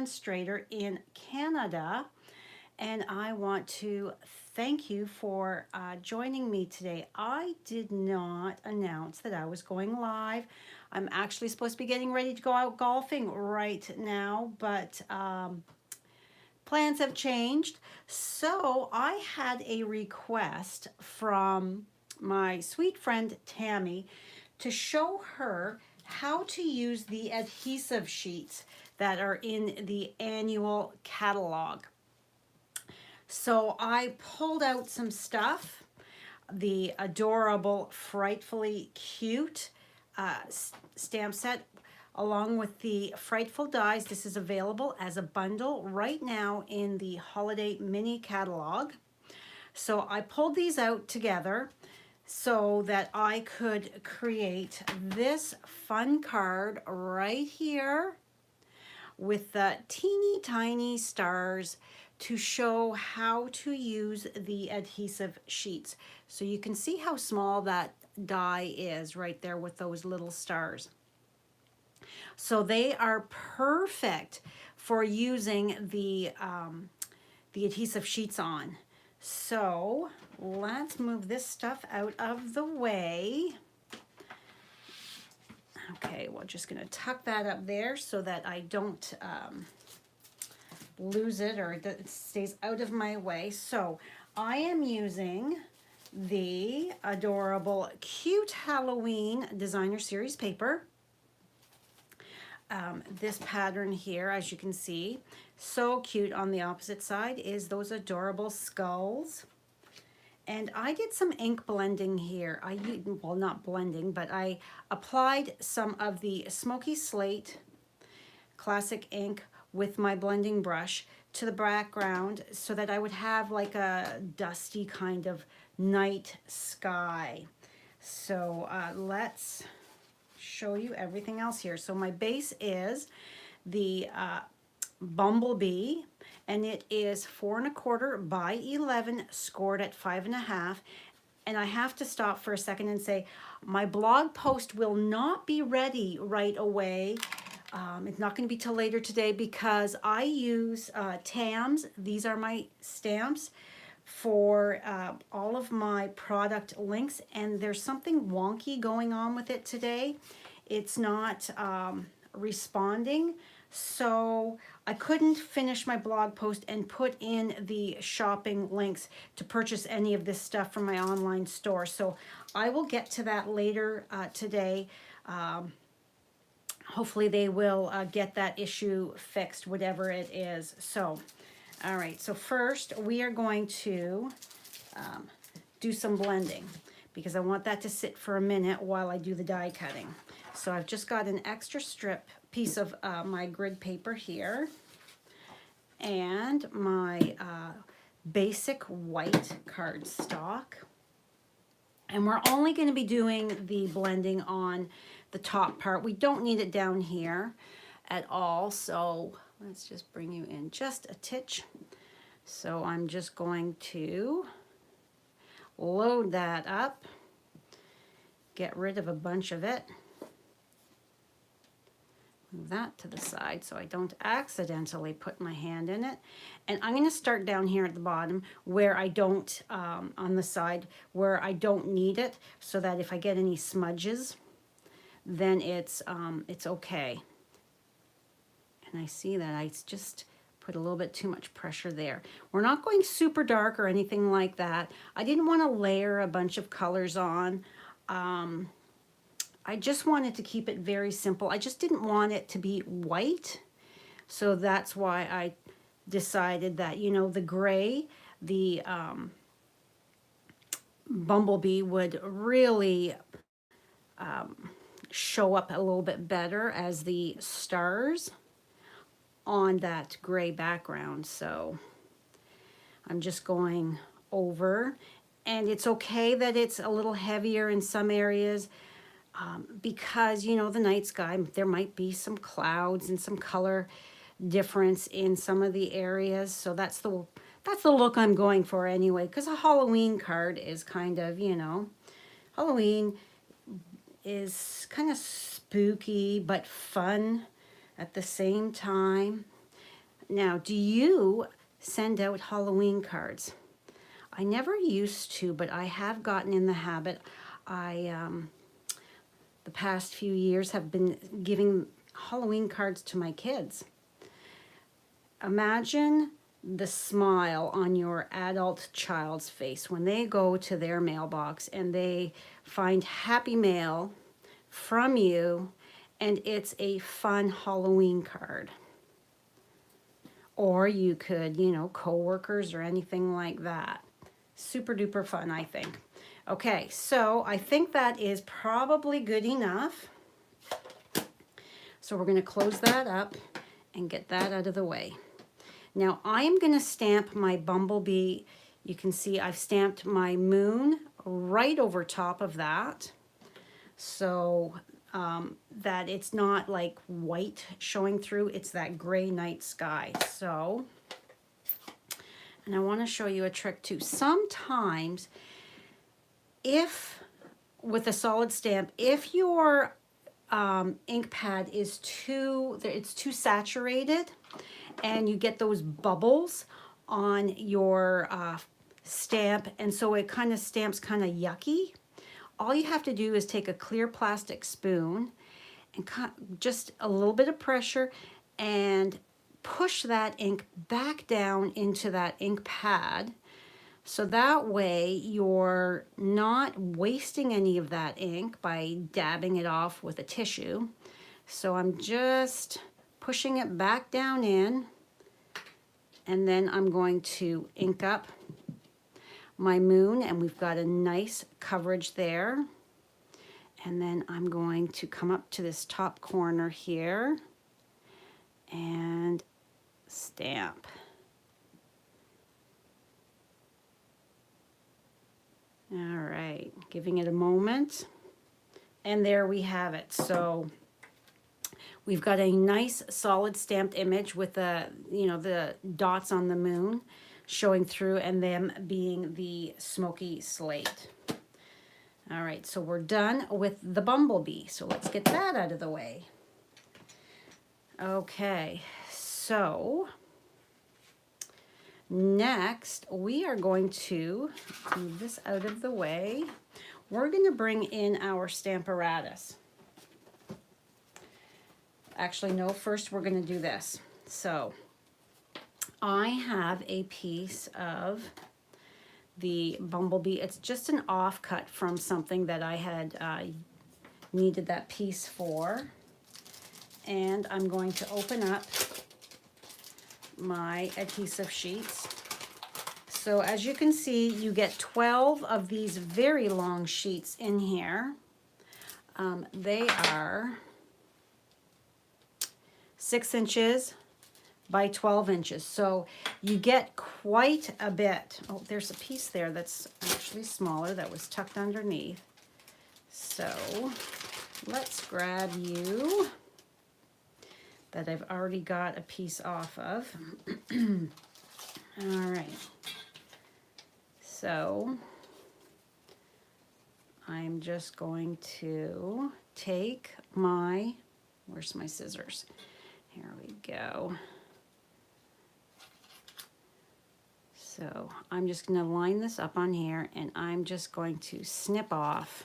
demonstrator in Canada, and I want to thank you for joining me today. I did not announce that I was going live. I'm actually supposed to be getting ready to go out golfing right now, but plans have changed. So I had a request from my sweet friend Tammy to show her how to use the adhesive sheets that are in the annual catalog. So I pulled out some stuff, the adorable Frightfully Cute stamp set, along with the Frightful dies. This is available as a bundle right now in the holiday mini catalog. So I pulled these out together so that I could create this fun card right here with the teeny tiny stars to show how to use the adhesive sheets. So you can see how small that die is right there with those little stars. So they are perfect for using the adhesive sheets on. So let's move this stuff out of the way. Okay, we're just gonna tuck that up there so that I don't lose it, or it stays out of my way. So I am using the adorable Cute Halloween Designer Series paper. This pattern here, as you can see, so cute. On the opposite side is those adorable skulls. And I did some ink blending here. Well, not blending, but I applied some of the Smoky Slate Classic ink with my blending brush to the background so that I would have like a dusty kind of night sky. So let's show you everything else here. So my base is the Bumblebee, and it is 4 1/4 by 11, scored at 5 1/2. And I have to stop for a second and say, my blog post will not be ready right away. It's not going to be till later today because I use TAMs. These are my stamps for all of my product links, and there's something wonky going on with it today. It's not responding, so I couldn't finish my blog post and put in the shopping links to purchase any of this stuff from my online store. So I will get to that later today. Hopefully they will get that issue fixed, whatever it is. So, all right, so first we are going to do some blending because I want that to sit for a minute while I do the die cutting. So I've just got an extra strip piece of my grid paper here and my basic white cardstock. And we're only going to be doing the blending on the top part. We don't need it down here at all. So let's just bring you in just a titch. So I'm just going to load that up, get rid of a bunch of it. Move that to the side so I don't accidentally put my hand in it. And I'm going to start down here at the bottom where I don't, on the side where I don't need it, so that if I get any smudges, then it's okay. And I see that I just put a little bit too much pressure there. We're not going super dark or anything like that. I didn't want to layer a bunch of colors on. I just wanted to keep it very simple. I just didn't want it to be white. So that's why I decided that, you know, the gray, the Bumblebee would really show up a little bit better as the stars on that gray background. So I'm just going over, and it's okay that it's a little heavier in some areas. Because, you know, the night sky, there might be some clouds and some color difference in some of the areas. So that's the look I'm going for anyway, because a Halloween card is kind of, you know, Halloween is kind of spooky but fun at the same time. Now, do you send out Halloween cards? I never used to, but I have gotten in the habit. The past few years have been giving Halloween cards to my kids. Imagine the smile on your adult child's face when they go to their mailbox and they find happy mail from you, and it's a fun Halloween card. Or you could, coworkers or anything like that. Super duper fun, I think. Okay, so I think that is probably good enough. So we're going to close that up and get that out of the way. Now I am going to stamp my bumblebee. You can see I've stamped my moon right over top of that, so that it's not like white showing through, it's that gray night sky. So, and I want to show you a trick too. Sometimes if with a solid stamp, if your ink pad is too saturated and you get those bubbles on your stamp, and so it kind of stamps kind of yucky, all you have to do is take a clear plastic spoon and just a little bit of pressure and push that ink back down into that ink pad. So that way you're not wasting any of that ink by dabbing it off with a tissue. So I'm just pushing it back down in, and then I'm going to ink up my moon, and we've got a nice coverage there. And then I'm going to come up to this top corner here and stamp. All right, giving it a moment. And there we have it. So we've got a nice solid stamped image with the, the dots on the moon showing through and them being the smoky slate. All right, so we're done with the bumblebee. So let's get that out of the way. Okay, so next we are going to move this out of the way. We're going to bring in our Stamparatus. Actually, no, first we're going to do this. So I have a piece of the bumblebee. It's just an offcut from something that I had needed that piece for. And I'm going to open up my adhesive sheets. So as you can see, you get 12 of these very long sheets in here. They are 6 inches by 12 inches. So you get quite a bit. Oh, there's a piece there that's actually smaller that was tucked underneath. So let's grab you that I've already got a piece off of. All right. So I'm just going to take my, where's my scissors? Here we go. So I'm just going to line this up on here, and I'm just going to snip off.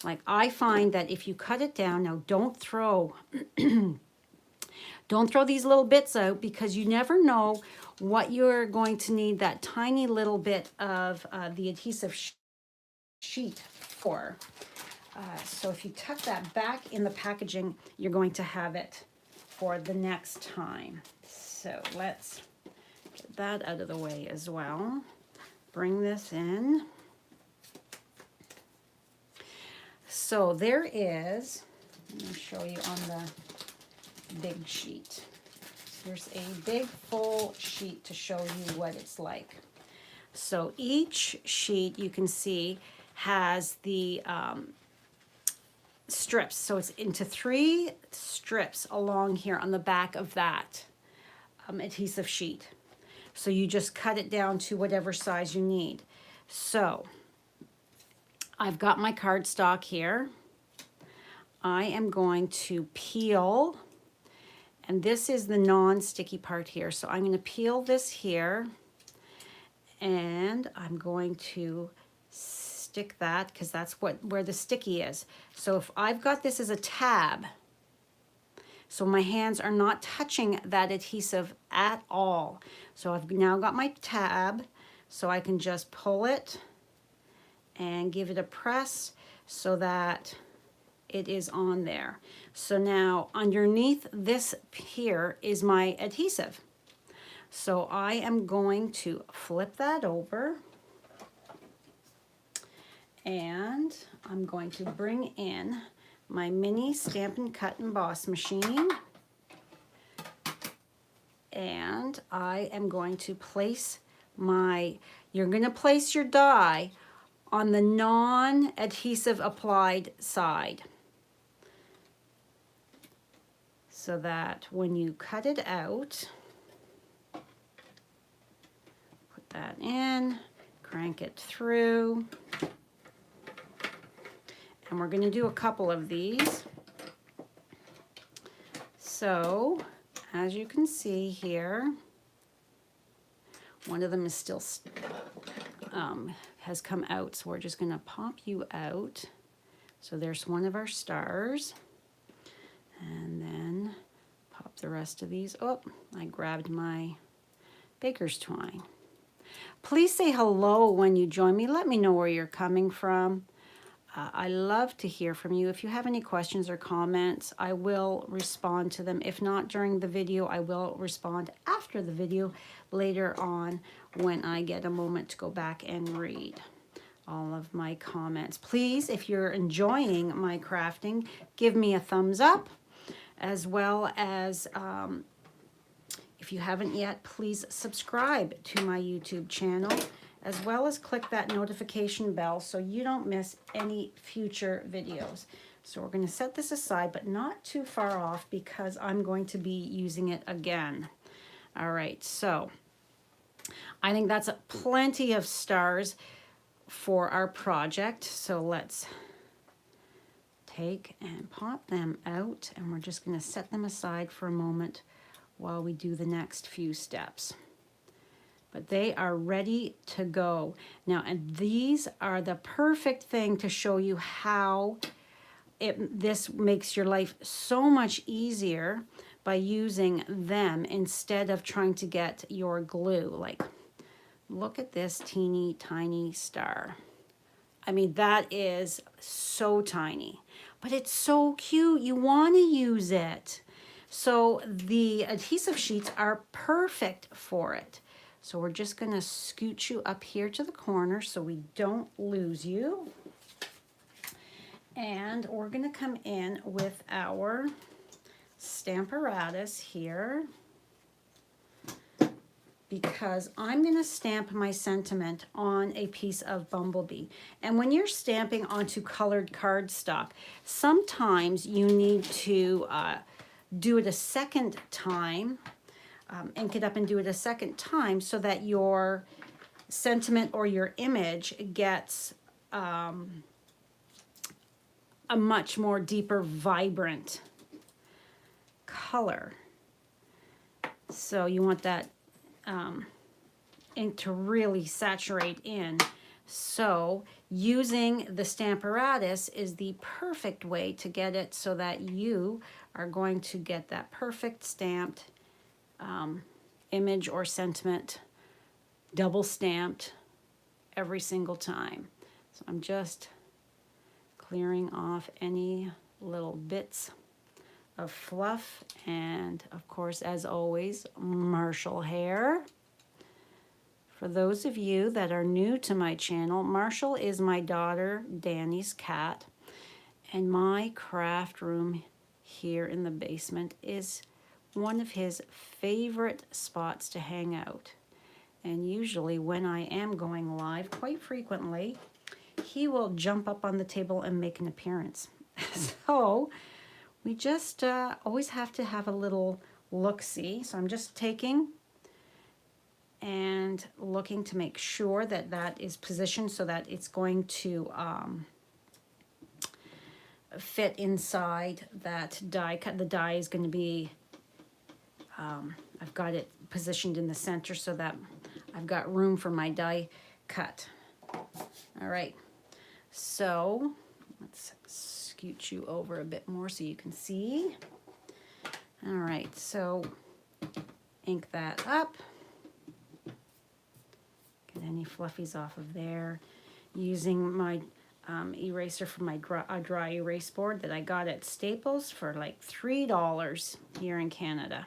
Like, I find that if you cut it down, now don't throw don't throw these little bits out, because you never know what you're going to need that tiny little bit of the adhesive sheet for. So if you tuck that back in the packaging, you're going to have it for the next time. So let's get that out of the way as well. Bring this in. So there is, let me show you on the big sheet. Here's a big full sheet to show you what it's like. So each sheet, you can see, has the strips. So it's into 3 strips along here on the back of that adhesive sheet. So you just cut it down to whatever size you need. So I've got my cardstock here. I am going to peel And this is the non-sticky part here. So I'm going to peel this here, and I'm going to stick that because that's where the sticky is. So if I've got this as a tab, so my hands are not touching that adhesive at all. So I've now got my tab, so I can just pull it and give it a press so that it is on there. So now underneath this here is my adhesive. So I am going to flip that over, and I'm going to bring in my mini Stampin' Cut Emboss machine, and I am going to place you're going to place your die on the non-adhesive applied side, so that when you cut it out, put that in, crank it through, and we're going to do a couple of these. So as you can see here, one of them is still has come out, so we're just going to pop you out. So there's one of our stars, and then pop the rest of these. Oh, I grabbed my baker's twine. Please say hello when you join me. Let me know where you're coming from. I love to hear from you. If you have any questions or comments, I will respond to them. If not during the video, I will respond after the video later on when I get a moment to go back and read all of my comments. Please, if you're enjoying my crafting, give me a thumbs up, as well as if you haven't yet, please subscribe to my YouTube channel, as well as click that notification bell so you don't miss any future videos. So we're going to set this aside, but not too far off because I'm going to be using it again. All right, so I think that's plenty of stars for our project. So let's take and pop them out, and we're just going to set them aside for a moment while we do the next few steps. But they are ready to go. Now, and these are the perfect thing to show you how this makes your life so much easier by using them instead of trying to get your glue. Like, look at this teeny tiny star. I mean, that is so tiny, but it's so cute. You want to use it. So the adhesive sheets are perfect for it. So we're just going to scoot you up here to the corner so we don't lose you. And we're going to come in with our Stamparatus here, because I'm going to stamp my sentiment on a piece of Bumblebee. And when you're stamping onto colored cardstock, sometimes you need to do it a second time, ink it up and do it a second time so that your sentiment or your image gets a much more deeper, vibrant color. So you want that ink to really saturate in. So using the Stamparatus is the perfect way to get it so that you are going to get that perfect stamped image or sentiment, double stamped every single time. So I'm just clearing off any little bits of fluff, and of course, as always, Marshall hair. For those of you that are new to my channel, Marshall is my daughter Danny's cat, and my craft room here in the basement is one of his favorite spots to hang out. And usually when I am going live, quite frequently, he will jump up on the table and make an appearance. So we just always have to have a little look-see. So I'm just taking and looking to make sure that that is positioned so that it's going to fit inside that die cut. The die is going to be I've got it positioned in the center so that I've got room for my die cut. All right, so let's scoot you over a bit more so you can see. All right, so ink that up. Get any fluffies off of there. Using my eraser from my dry erase board that I got at Staples for like $3 here in Canada.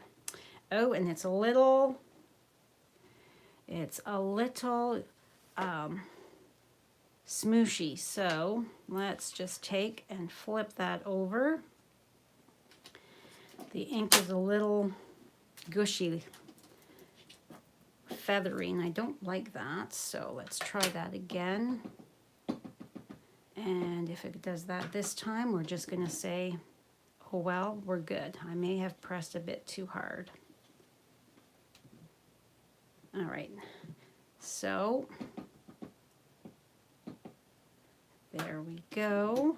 Oh, and it's a little smooshy, so let's just take and flip that over. The ink is a little gushy, feathery, and I don't like that, so let's try that again. And if it does that this time, we're just going to say, oh well, we're good. I may have pressed a bit too hard. All right, so there we go.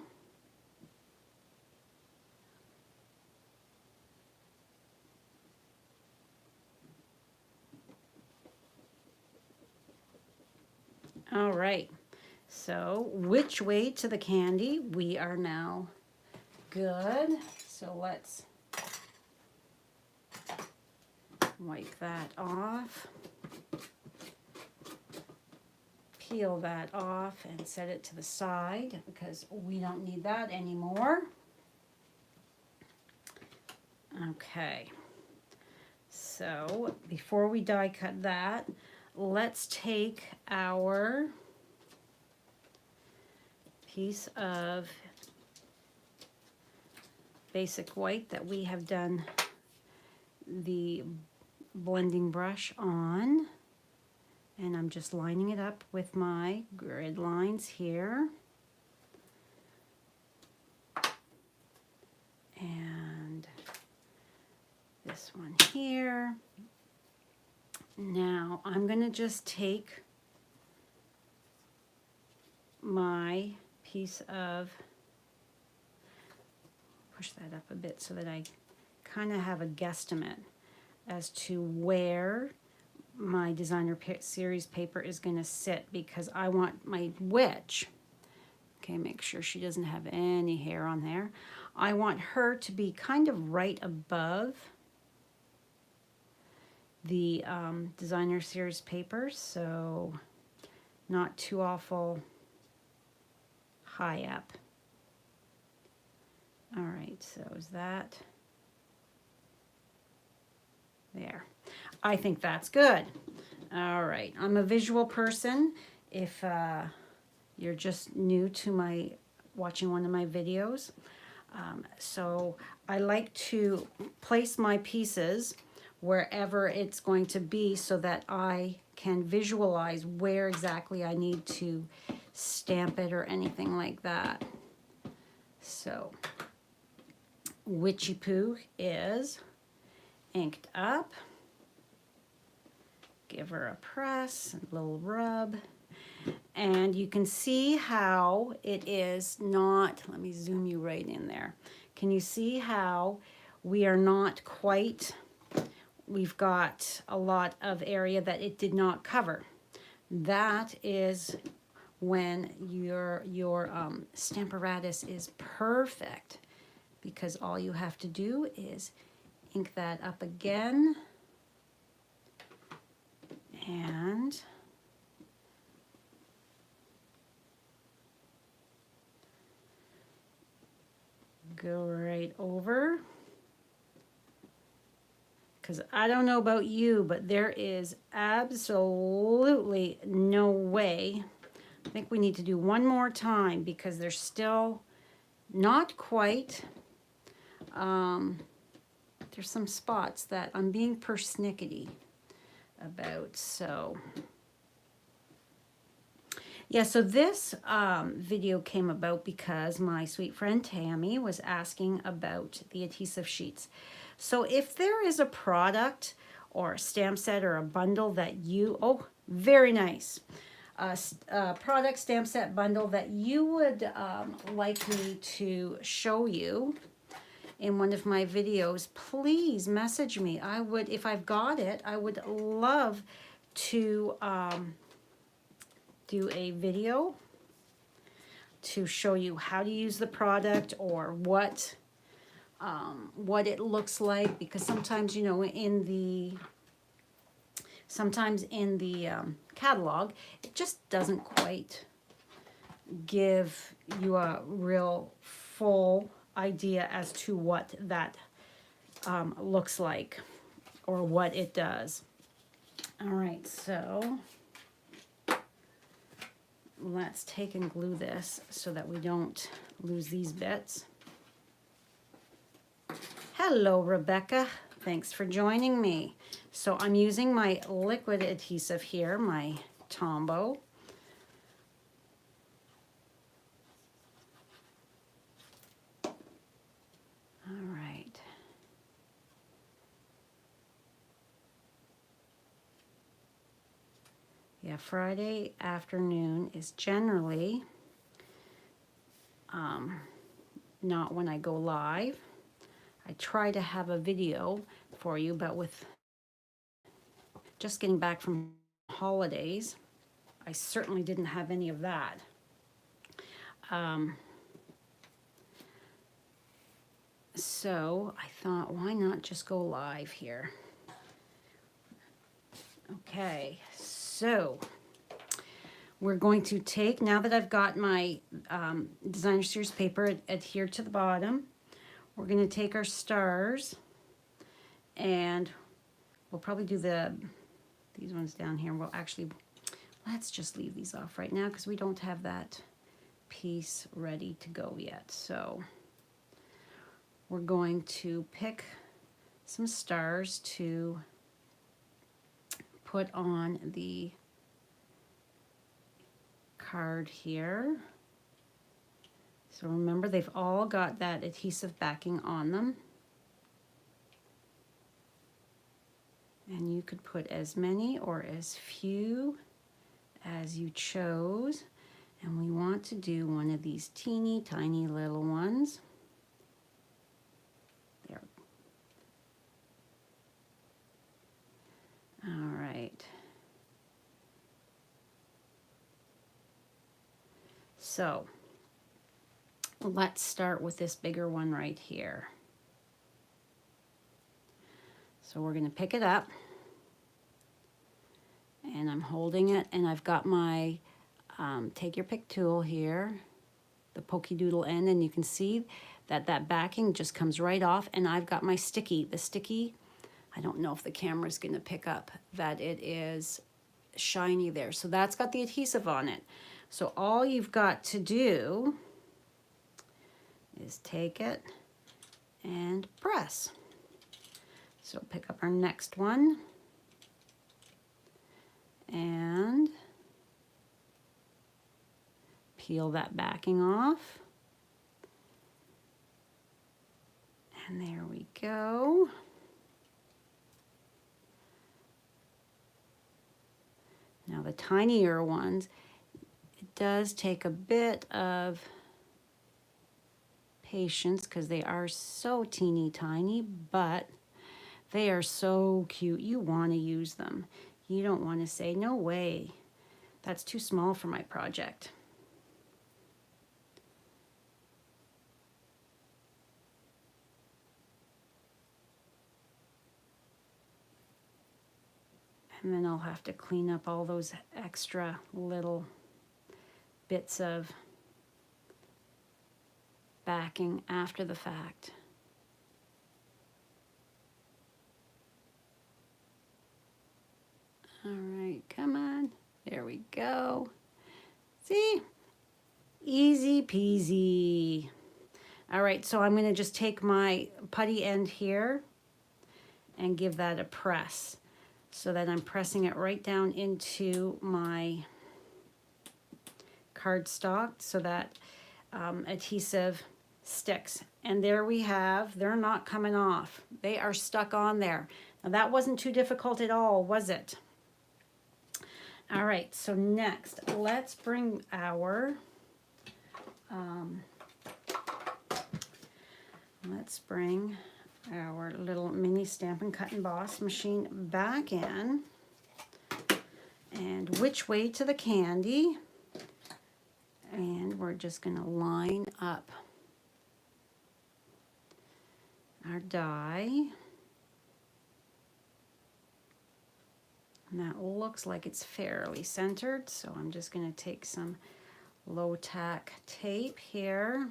All right, so which way to the candy? We are now good. So let's wipe that off. Peel that off and set it to the side because we don't need that anymore. Okay, so before we die cut that, let's take our piece of basic white that we have done the blending brush on, and I'm just lining it up with my grid lines here. And this one here. Now I'm going to just take my piece of, push that up a bit so that I kind of have a guesstimate as to where my designer series paper is going to sit, because I want my witch, okay, make sure she doesn't have any hair on there. I want her to be kind of right above the designer series paper, so not too awful high up. All right, so is that there? I think that's good. All right, I'm a visual person. If you're just new to watching one of my videos, so I like to place my pieces wherever it's going to be so that I can visualize where exactly I need to stamp it or anything like that. So Witchy Poo is inked up. Give her a press, a little rub, and you can see how it is not, let me zoom you right in there. Can you see how we are not quite, we've got a lot of area that it did not cover. That is when your Stamparatus is perfect, because all you have to do is ink that up again and go right over. Because I don't know about you, but there is absolutely no way. I think we need to do one more time because there's still not quite, there's some spots that I'm being persnickety about. So yeah, so this video came about because my sweet friend Tammy was asking about the adhesive sheets. So if there is a product or a stamp set or a bundle that you, oh, very nice, product stamp set bundle that you would like me to show you, in one of my videos, please message me. I would, if I've got it, I would love to do a video to show you how to use the product or what it looks like, because sometimes, you know, sometimes in the catalog, it just doesn't quite give you a real full idea as to what that looks like or what it does. All right, so let's take and glue this so that we don't lose these bits. Hello, Rebecca. Thanks for joining me. So I'm using my liquid adhesive here, my Tombow. All right. Yeah, Friday afternoon is generally not when I go live. I try to have a video for you, but with just getting back from holidays, I certainly didn't have any of that. So I thought, why not just go live here? Okay, so we're going to take, now that I've got my designer series paper adhered to the bottom, we're going to take our stars and we'll probably do these ones down here. We'll actually, let's just leave these off right now because we don't have that piece ready to go yet. So we're going to pick some stars to put on the card here. So remember, they've all got that adhesive backing on them. And you could put as many or as few as you chose. And we want to do one of these teeny tiny little ones. There. All right. So let's start with this bigger one right here. So we're going to pick it up, and I'm holding it, and I've got my take your pick tool here, the pokey doodle end, and you can see that that backing just comes right off, and I've got my sticky. The sticky, I don't know if the camera's going to pick up that it is shiny there. So that's got the adhesive on it. So all you've got to do is take it and press. So pick up our next one and peel that backing off. And there we go. Now the tinier ones, it does take a bit of patience because they are so teeny tiny, but they are so cute. You want to use them. You don't want to say, no way, that's too small for my project. And then I'll have to clean up all those extra little bits of backing after the fact. All right, come on. There we go. See? Easy peasy. All right, so I'm going to just take my putty end here and give that a press so that I'm pressing it right down into my cardstock so that adhesive sticks. And there we have, they're not coming off. They are stuck on there. Now that wasn't too difficult at all, was it? All right, so next, let's bring our Let's bring our little mini Stampin' Cut and Emboss machine back in. And which way to the candy? And we're just going to line up our die. And that looks like it's fairly centered, so I'm just going to take some low-tack tape here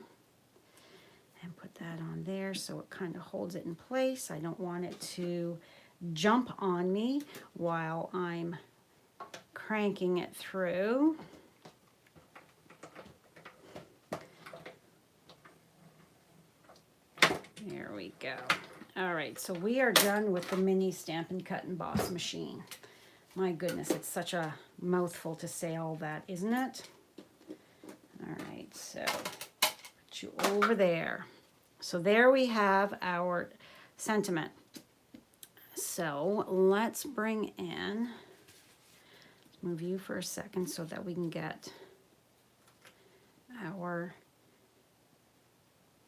and put that on there so it kind of holds it in place. I don't want it to jump on me while I'm cranking it through. There we go. All right, so we are done with the mini Stampin' Cut and Emboss machine. My goodness, it's such a mouthful to say all that, isn't it? All right, so put you over there. So there we have our sentiment. So let's bring in, move you for a second so that we can get our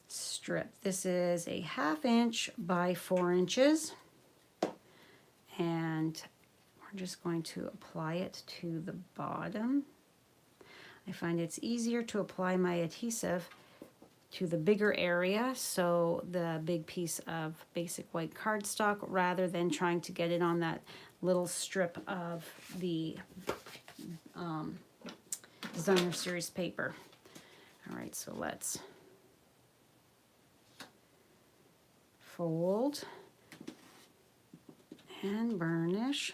strip. This is a 1/2 inch by 4 inches, and we're just going to apply it to the bottom. I find it's easier to apply my adhesive to the bigger area, so the big piece of basic white cardstock, rather than trying to get it on that little strip of the designer series paper. All right, so let's fold and burnish.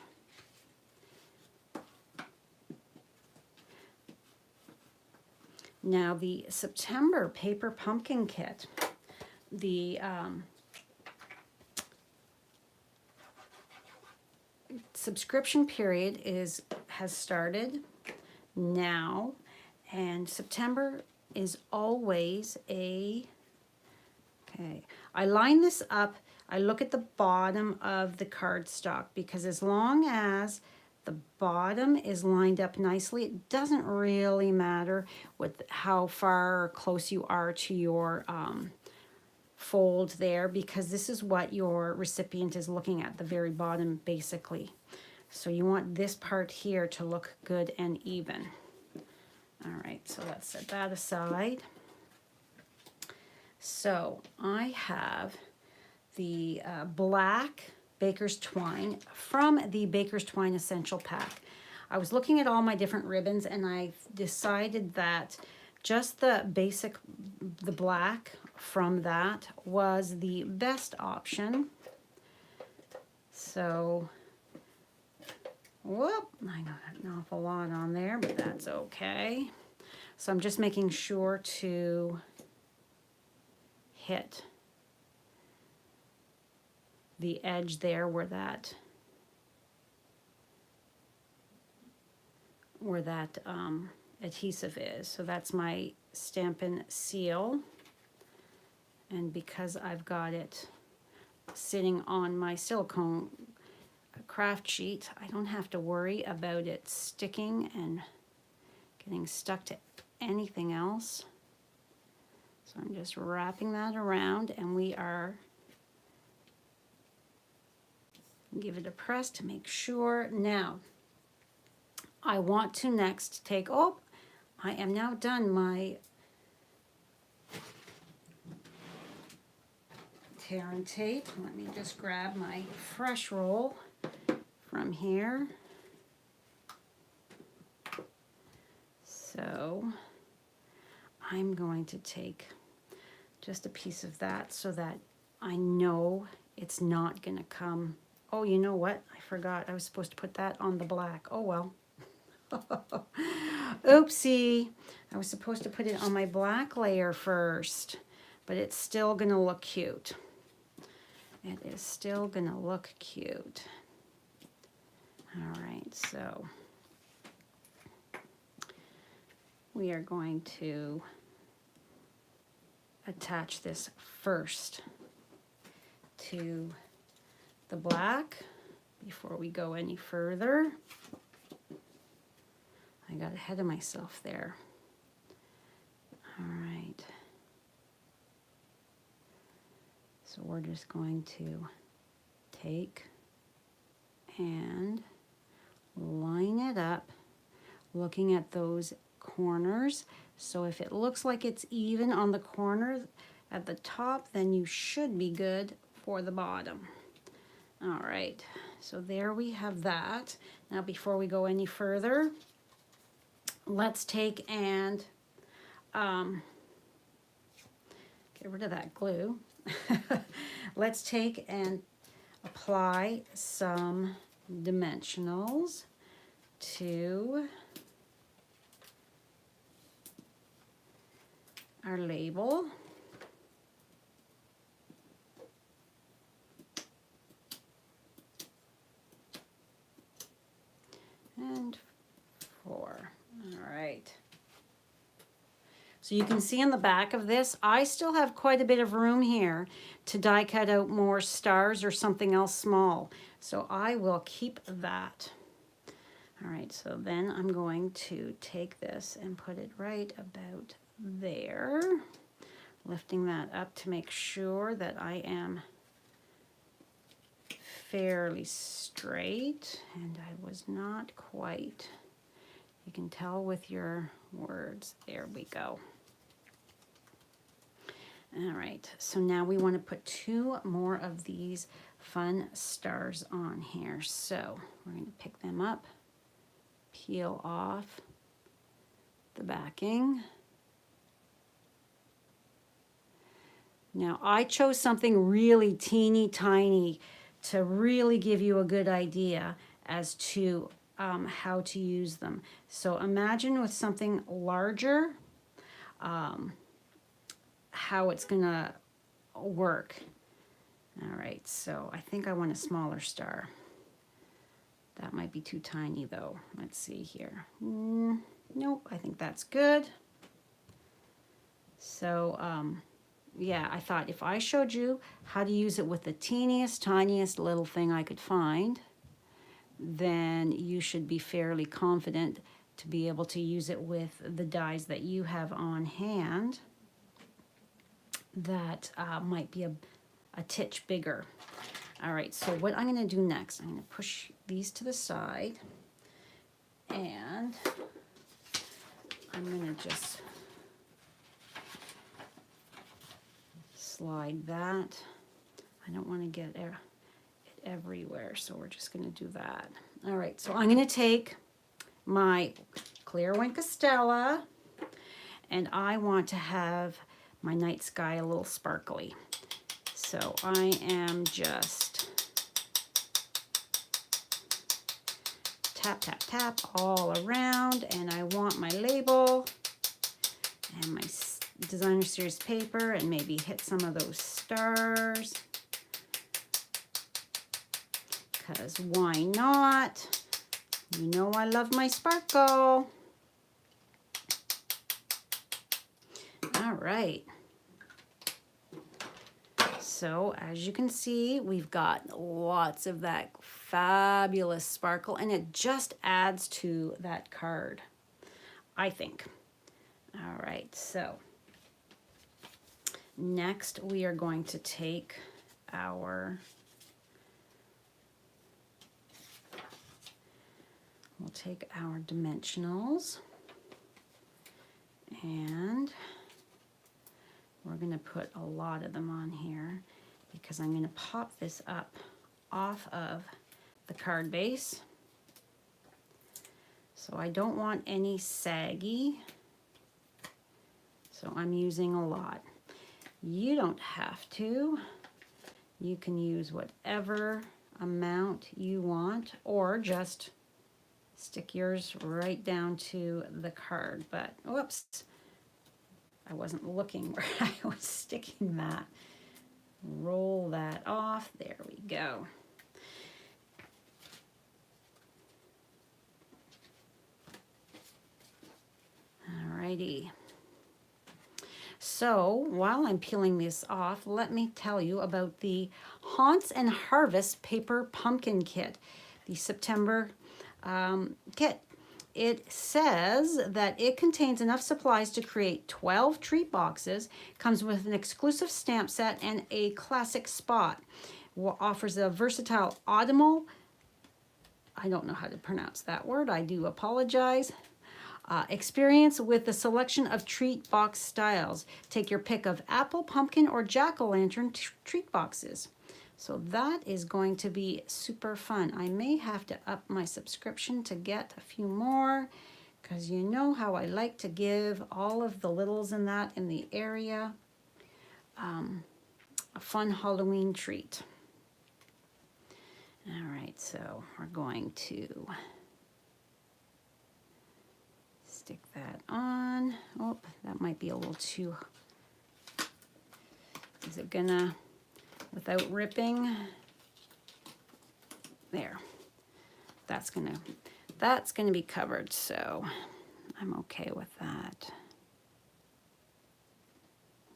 Now the September paper pumpkin kit, the subscription period has started now, and September is always a, okay, I line this up, I look at the bottom of the cardstock, because as long as the bottom is lined up nicely, it doesn't really matter with how far or close you are to your fold there, because this is what your recipient is looking at, the very bottom basically. So you want this part here to look good and even. All right, so let's set that aside. So I have the black Baker's Twine from the Baker's Twine Essential Pack. I was looking at all my different ribbons, and I decided that just the basic, the black from that was the best option. So, whoop, I got an awful lot on there, but that's okay. So I'm just making sure to hit the edge there where that adhesive is. So that's my Stampin' seal, and because I've got it sitting on my silicone craft sheet, I don't have to worry about it sticking and getting stuck to anything else. So I'm just wrapping that around, and we are, give it a press to make sure. Now, I want to next take, oh, I am now done my tear and tape. Let me just grab my fresh roll from here. So I'm going to take just a piece of that so that I know it's not going to come. Oh, you know what? I forgot. I was supposed to put that on the black. Oh, well. Oopsie. I was supposed to put it on my black layer first, but it's still going to look cute. It is still going to look cute. All right, so we are going to attach this first to the black before we go any further. I got ahead of myself there. All right. So we're just going to take and line it up, looking at those corners. So if it looks like it's even on the corner at the top, then you should be good for the bottom. All right, so there we have that. Now before we go any further, let's take and get rid of that glue. Let's take and apply some dimensionals to our label. And 4. All right. So you can see on the back of this, I still have quite a bit of room here to die cut out more stars or something else small. So I will keep that. All right, so then I'm going to take this and put it right about there, lifting that up to make sure that I am fairly straight, and I was not quite. You can tell with your words. There we go. All right, so now we want to put 2 more of these fun stars on here. So we're going to pick them up, peel off the backing. Now I chose something really teeny tiny to really give you a good idea as to how to use them. So imagine with something larger, how it's gonna work. All right, so I think I want a smaller star. That might be too tiny though. Let's see here. Nope, I think that's good. So yeah, I thought if I showed you how to use it with the teeniest, tiniest little thing I could find, then you should be fairly confident to be able to use it with the dies that you have on hand that might be a titch bigger. All right, so what I'm going to do next, I'm going to push these to the side, and I'm going to just slide that. I don't want to get it everywhere, so we're just going to do that. All right, so I'm going to take my clear Wink Stella, and I want to have my night sky a little sparkly. So I am just tap, tap, tap all around, and I want my label and my designer series paper, and maybe hit some of those stars, because why not? You know I love my sparkle. All right. So as you can see, we've got lots of that fabulous sparkle, and it just adds to that card, I think. All right, so next we are going to take our, we'll take our dimensionals, and we're going to put a lot of them on here because I'm going to pop this up off of the card base. So I don't want any saggy, so I'm using a lot. You don't have to. You can use whatever amount you want, or just stick yours right down to the card. But whoops, I wasn't looking where I was sticking that. Roll that off. There we go. Alrighty. So while I'm peeling this off, let me tell you about the Haunts and Harvest Paper Pumpkin Kit, the September kit. it says that it contains enough supplies to create 12 treat boxes, comes with an exclusive stamp set and a classic spot. Offers a versatile autumnal, I don't know how to pronounce that word, I do apologize, experience with the selection of treat box styles. Take your pick of apple, pumpkin, or jack-o'-lantern treat boxes. So that is going to be super fun. I may have to up my subscription to get a few more, because you know how I like to give all of the littles in that in the area a fun Halloween treat. All right, so we're going to stick that on. Oh, that might be a little too, is it gonna, without ripping? There, that's gonna be covered, so I'm okay with that.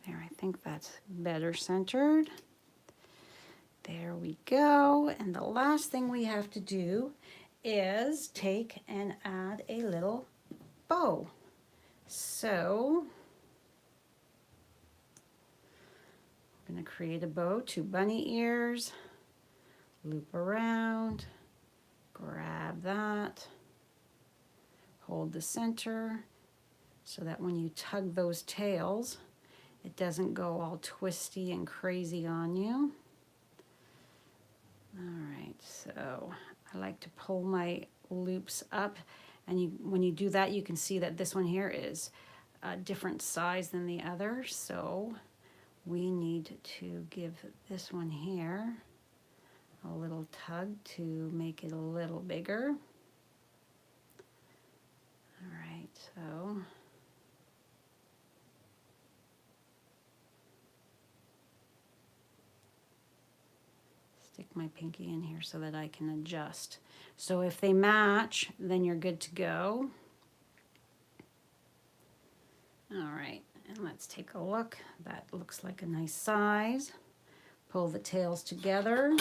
There, I think that's better centered. There we go. And the last thing we have to do is take and add a little bow. So I'm going to create a bow, 2 bunny ears, loop around, grab that, hold the center so that when you tug those tails, it doesn't go all twisty and crazy on you. All right, so I like to pull my loops up, and when you do that, you can see that this one here is a different size than the other, so we need to give this one here a little tug to make it a little bigger. All right, so stick my pinky in here so that I can adjust. So if they match, then you're good to go. All right, and let's take a look. That looks like a nice size. Pull the tails together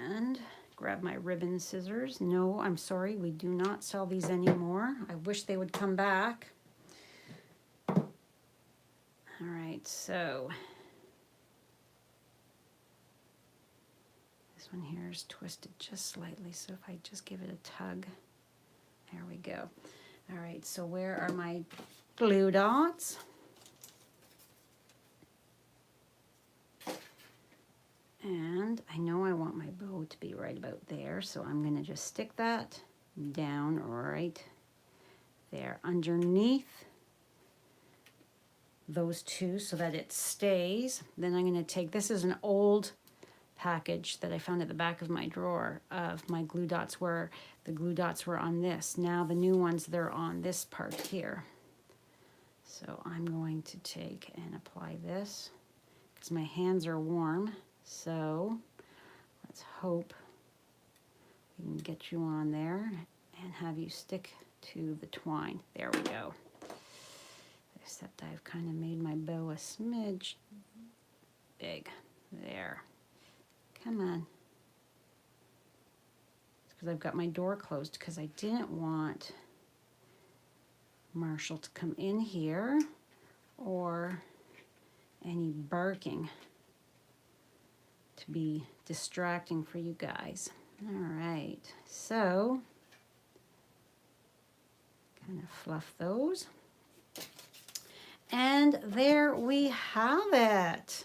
and grab my ribbon scissors. No, I'm sorry, we do not sell these anymore. I wish they would come back. All right, so this one here is twisted just slightly, so if I just give it a tug, there we go. All right, so where are my glue dots? And I know I want my bow to be right about there, so I'm going to just stick that down right there underneath those two so that it stays. Then I'm going to take, this is an old package that I found at the back of my drawer of my glue dots, where the glue dots were on this. Now the new ones, they're on this part here. So I'm going to take and apply this because my hands are warm. So let's hope we can get you on there and have you stick to the twine. There we go. Except I've kind of made my bow a smidge big. There. Come on. It's because I've got my door closed because I didn't want Marshall to come in here or any barking to be distracting for you guys. All right, so kind of fluff those. And there we have it.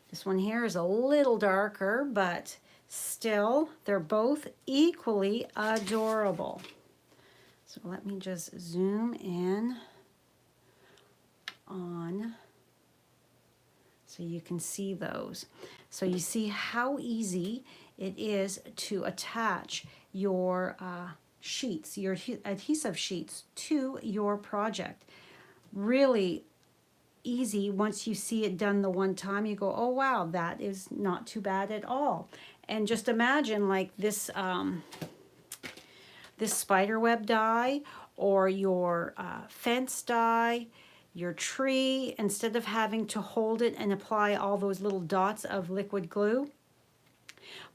This one here is a little darker, but still, they're both equally adorable. So let me just zoom in on so you can see those. So you see how easy it is to attach your sheets, your adhesive sheets to your project. Really easy. Once you see it done the one time, you go, oh wow, that is not too bad at all. And just imagine like this this spider web die or your fence die, your tree, instead of having to hold it and apply all those little dots of liquid glue,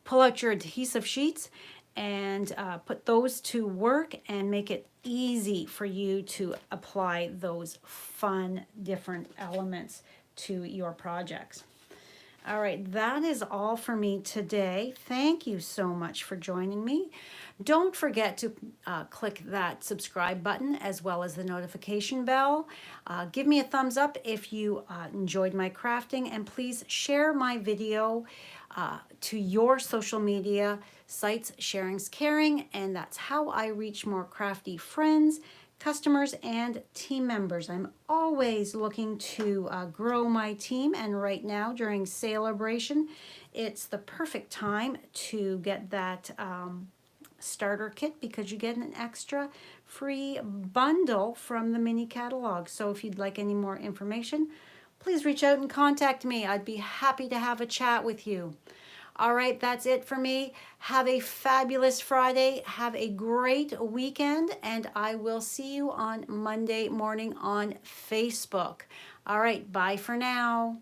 pull out your adhesive sheets and put those to work and make it easy for you to apply those fun different elements to your projects. All right, that is all for me today. Thank you so much for joining me. Don't forget to click that subscribe button as well as the notification bell. Give me a thumbs up if you enjoyed my crafting, and please share my video to your social media sites. Sharing's caring, and that's how I reach more crafty friends, customers, and team members. I'm always looking to grow my team, and right now during celebration, it's the perfect time to get that starter kit, because you get an extra free bundle from the mini catalog. So if you'd like any more information, please reach out and contact me. I'd be happy to have a chat with you. All right, that's it for me. Have a fabulous Friday. Have a great weekend, and I will see you on Monday morning on Facebook. All right, bye for now.